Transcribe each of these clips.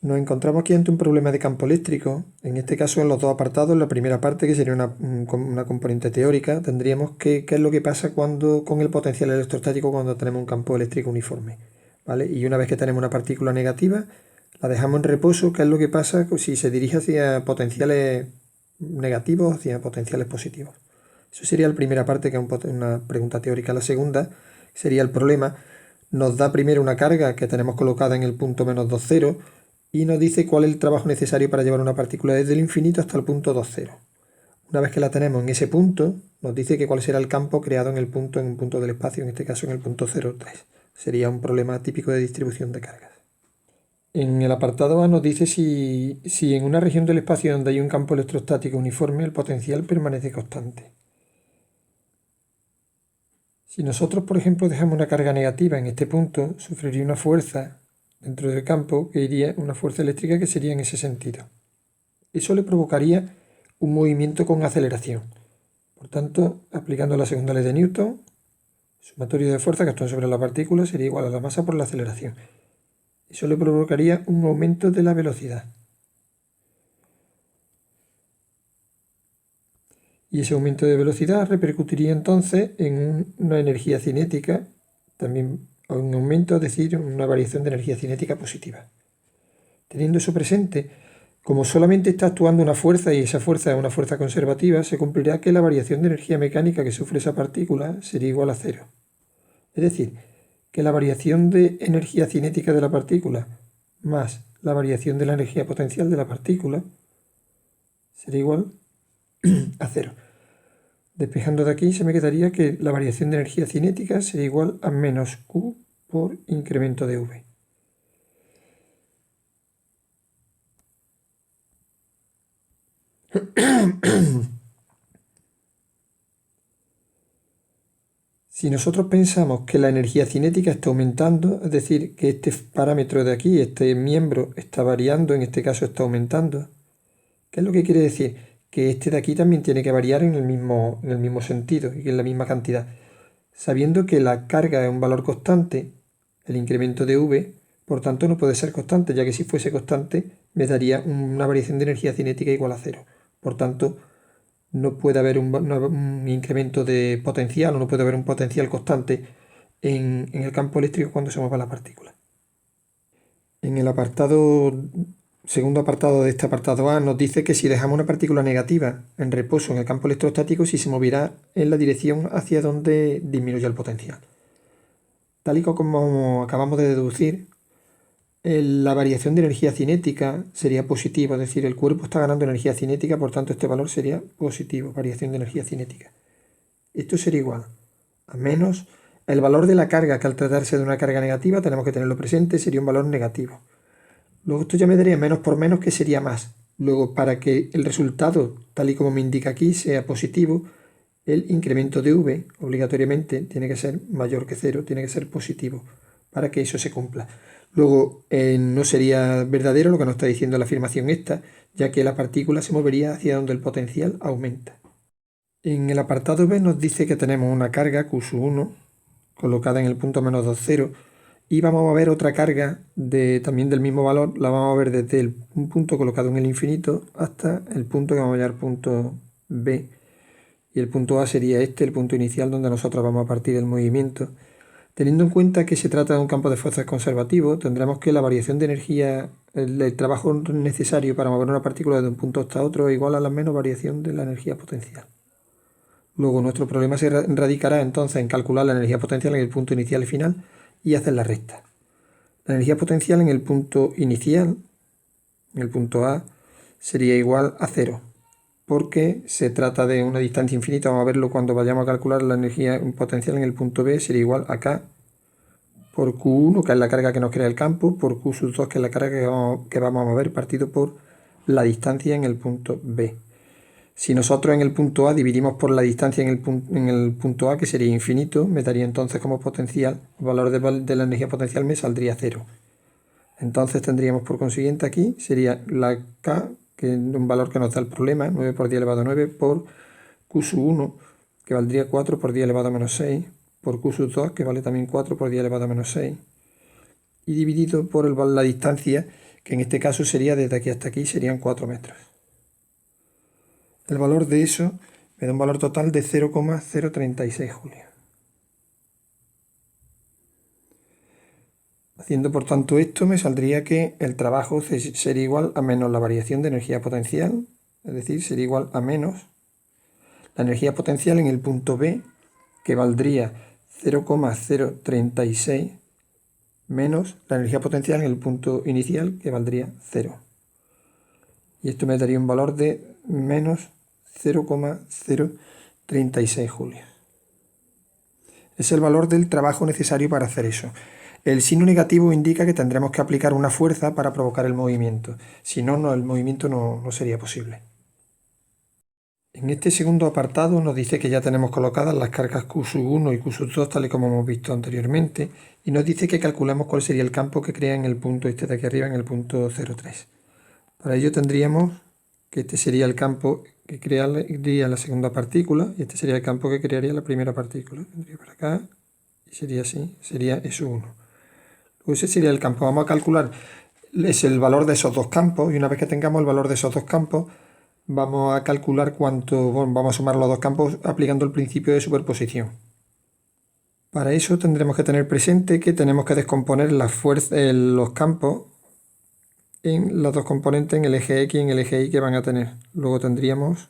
Nos encontramos aquí ante un problema de campo eléctrico. En este caso, en los dos apartados, en la primera parte, que sería una componente teórica, tendríamos qué es lo que pasa con el potencial electrostático cuando tenemos un campo eléctrico uniforme, ¿vale? Y una vez que tenemos una partícula negativa, la dejamos en reposo. ¿Qué es lo que pasa si se dirige hacia potenciales negativos, hacia potenciales positivos? Eso sería la primera parte, que es una pregunta teórica. La segunda sería el problema. Nos da primero una carga que tenemos colocada en el punto -2,0 y nos dice cuál es el trabajo necesario para llevar una partícula desde el infinito hasta el punto 2,0. Una vez que la tenemos en ese punto, nos dice que cuál será el campo creado en un punto del espacio, en este caso en el punto 0,3. Sería un problema típico de distribución de cargas. En el apartado A nos dice si en una región del espacio donde hay un campo electrostático uniforme, el potencial permanece constante. Si nosotros, por ejemplo, dejamos una carga negativa en este punto, sufriría una fuerza dentro del campo que iría, una fuerza eléctrica que sería en ese sentido. Eso le provocaría un movimiento con aceleración. Por tanto, aplicando la segunda ley de Newton, sumatorio de fuerzas que actúan sobre la partícula sería igual a la masa por la aceleración. Eso le provocaría un aumento de la velocidad. Y ese aumento de velocidad repercutiría entonces en una energía cinética, también un aumento, es decir, una variación de energía cinética positiva. Teniendo eso presente, como solamente está actuando una fuerza y esa fuerza es una fuerza conservativa, se cumplirá que la variación de energía mecánica que sufre esa partícula sería igual a cero. Es decir, que la variación de energía cinética de la partícula más la variación de la energía potencial de la partícula sería igual a cero. Despejando de aquí se me quedaría que la variación de energía cinética sería igual a menos Q por incremento de V. Si nosotros pensamos que la energía cinética está aumentando, es decir, que este parámetro de aquí, este miembro, está variando, en este caso está aumentando, ¿qué es lo que quiere decir? Que este de aquí también tiene que variar en el mismo sentido y en la misma cantidad. Sabiendo que la carga es un valor constante, el incremento de V, por tanto no puede ser constante, ya que si fuese constante me daría una variación de energía cinética igual a cero. Por tanto, no puede haber un incremento de potencial o no puede haber un potencial constante en el campo eléctrico cuando se mueva la partícula. En el segundo apartado de este apartado A nos dice que si dejamos una partícula negativa en reposo en el campo electrostático, si se moverá en la dirección hacia donde disminuye el potencial. Tal y como acabamos de deducir, la variación de energía cinética sería positiva, es decir, el cuerpo está ganando energía cinética, por tanto este valor sería positivo, variación de energía cinética. Esto sería igual a menos el valor de la carga, que al tratarse de una carga negativa tenemos que tenerlo presente, sería un valor negativo. Luego esto ya me daría menos por menos, que sería más. Luego, para que el resultado, tal y como me indica aquí, sea positivo, el incremento de V obligatoriamente tiene que ser mayor que cero, tiene que ser positivo, para que eso se cumpla. Luego, no sería verdadero lo que nos está diciendo la afirmación esta, ya que la partícula se movería hacia donde el potencial aumenta. En el apartado B nos dice que tenemos una carga Q1 colocada en el punto -2,0 y vamos a ver otra carga también del mismo valor, la vamos a ver desde un punto colocado en el infinito hasta el punto que vamos a llamar punto B. Y el punto A sería el punto inicial donde nosotros vamos a partir del movimiento. Teniendo en cuenta que se trata de un campo de fuerzas conservativo, tendremos que la variación de energía, el trabajo necesario para mover una partícula de un punto hasta otro es igual a la menos variación de la energía potencial. Luego nuestro problema se radicará entonces en calcular la energía potencial en el punto inicial y final y hacer la recta. La energía potencial en el punto inicial, en el punto A, sería igual a cero, porque se trata de una distancia infinita. Vamos a verlo cuando vayamos a calcular la energía potencial en el punto B, sería igual a K por Q1, que es la carga que nos crea el campo, por Q sub 2, que es la carga que vamos a mover, partido por la distancia en el punto B. Si nosotros en el punto A dividimos por la distancia en el punto A, que sería infinito, me daría entonces como potencial, el valor de la energía potencial me saldría cero. Entonces tendríamos por consiguiente aquí, sería la K, que es un valor que nos da el problema, 9 por 10 elevado a 9, por Q sub 1, que valdría 4 por 10 elevado a menos 6, por Q sub 2, que vale también 4 por 10 elevado a menos 6, y dividido por la distancia, que en este caso sería desde aquí hasta aquí, serían 4 metros. El valor de eso me da un valor total de 0,036 julios. Haciendo por tanto esto, me saldría que el trabajo sería igual a menos la variación de energía potencial, es decir, sería igual a menos la energía potencial en el punto B, que valdría 0,036 menos la energía potencial en el punto inicial, que valdría 0. Y esto me daría un valor de menos 0,036 julios. Es el valor del trabajo necesario para hacer eso. El signo negativo indica que tendremos que aplicar una fuerza para provocar el movimiento. Si no, el movimiento no sería posible. En este segundo apartado nos dice que ya tenemos colocadas las cargas Q1 y Q2 tal y como hemos visto anteriormente, y nos dice que calculemos cuál sería el campo que crea en el punto este de aquí arriba, en el punto 0,3. Para ello tendríamos que este sería el campo que crearía la segunda partícula y este sería el campo que crearía la primera partícula. Tendría para acá y sería así, sería S1. Luego ese sería el campo. Vamos a calcular el valor de esos dos campos y una vez que tengamos el valor de esos dos campos, vamos a calcular vamos a sumar los dos campos aplicando el principio de superposición. Para eso tendremos que tener presente que tenemos que descomponer los campos en los dos componentes, en el eje X y en el eje Y que van a tener. Luego tendríamos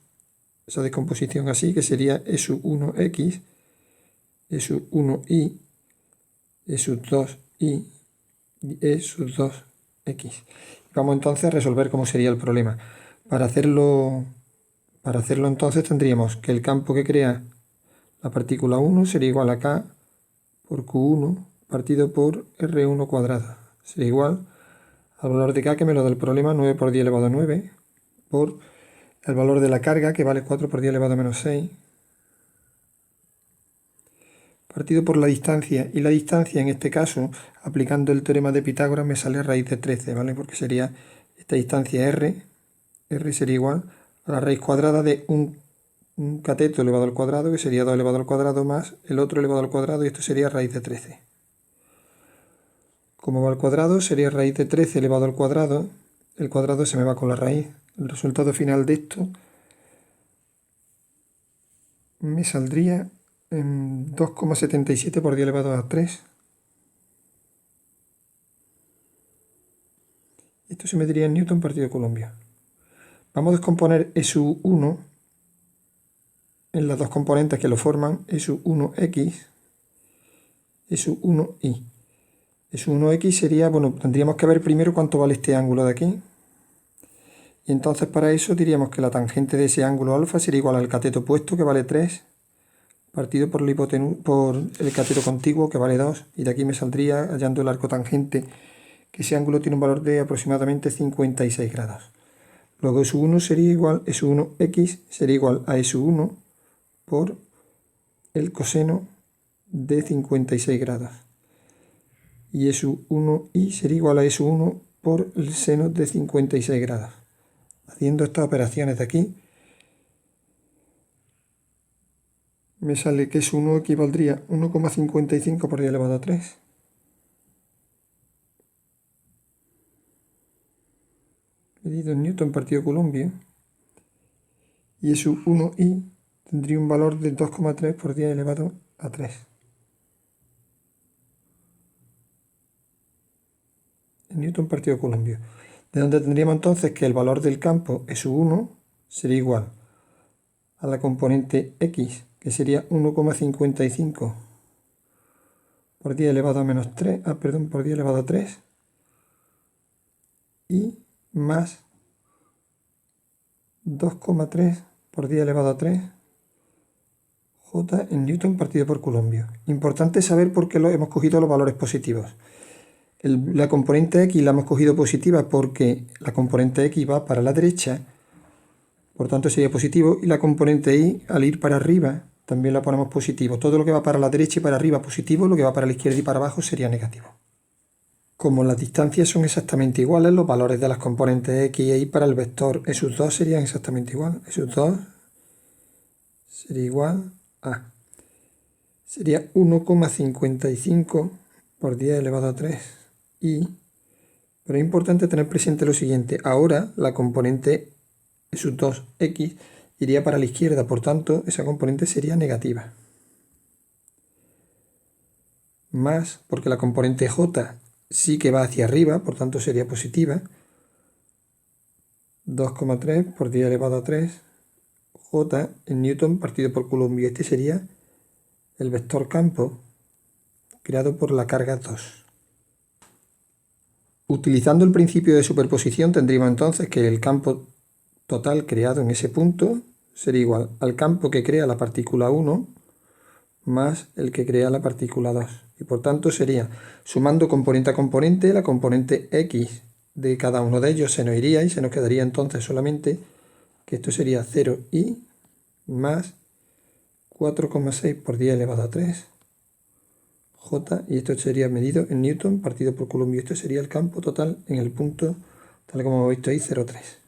esa descomposición así, que sería E1X, E1Y, E2Y y E2X. Vamos entonces a resolver cómo sería el problema. Para hacerlo entonces tendríamos que el campo que crea la partícula 1 sería igual a K por Q1 partido por R1 cuadrado. Sería igual al valor de K, que me lo da el problema, 9 por 10 elevado a 9, por el valor de la carga, que vale 4 por 10 elevado a menos 6, partido por la distancia. Y la distancia, en este caso, aplicando el teorema de Pitágoras, me sale raíz de 13, ¿vale? Porque sería esta distancia R sería igual a la raíz cuadrada de un cateto elevado al cuadrado, que sería 2 elevado al cuadrado, más el otro elevado al cuadrado, y esto sería raíz de 13. Como va al cuadrado, sería raíz de 13 elevado al cuadrado. El cuadrado se me va con la raíz. El resultado final de esto me saldría en 2,77 por 10 elevado a 3. Esto se mediría en Newton partido Coulomb. Vamos a descomponer S1 en las dos componentes que lo forman, S1X, S1Y. S1X sería, tendríamos que ver primero cuánto vale este ángulo de aquí. Y entonces para eso diríamos que la tangente de ese ángulo alfa sería igual al cateto opuesto, que vale 3, partido por el cateto contiguo, que vale 2. Y de aquí me saldría, hallando el arco tangente, que ese ángulo tiene un valor de aproximadamente 56 grados. Luego S1X sería igual a S1 por el coseno de 56 grados. Y S1Y sería igual a S1 por el seno de 56 grados. Haciendo estas operaciones de aquí, me sale que S1 equivaldría a 1,55 por 10 elevado a 3. Medido en Newton partido Coulomb. Y S1Y tendría un valor de 2,3 por 10 elevado a 3. En Newton partido Coulomb. De donde tendríamos entonces que el valor del campo S1 sería igual a la componente X, que sería 1,55 por 10 elevado a menos 3, por 10 elevado a 3, y más 2,3 por 10 elevado a 3 J en Newton partido por Coulomb. Importante saber por qué hemos cogido los valores positivos. La componente X la hemos cogido positiva porque la componente X va para la derecha, por tanto sería positivo, y la componente Y, al ir para arriba, también la ponemos positivo. Todo lo que va para la derecha y para arriba positivo, lo que va para la izquierda y para abajo sería negativo. Como las distancias son exactamente iguales, los valores de las componentes X e Y para el vector E2 serían exactamente igual. E2 sería igual a... sería 1,55 por 10 elevado a 3 y Pero es importante tener presente lo siguiente. Ahora la componente sub 2x iría para la izquierda, por tanto esa componente sería negativa. Más, porque la componente j sí que va hacia arriba, por tanto sería positiva. 2,3 por 10 elevado a 3 j en newton partido por coulomb. Y este sería el vector campo creado por la carga 2. Utilizando el principio de superposición tendríamos entonces que el campo total creado en ese punto sería igual al campo que crea la partícula 1 más el que crea la partícula 2. Y por tanto sería, sumando componente a componente, la componente x de cada uno de ellos se nos iría y se nos quedaría entonces solamente que esto sería 0i más 4,6 por 10 elevado a 3 j, y esto sería medido en newton partido por coulomb, y esto sería el campo total en el punto, tal como hemos visto ahí, 0,3.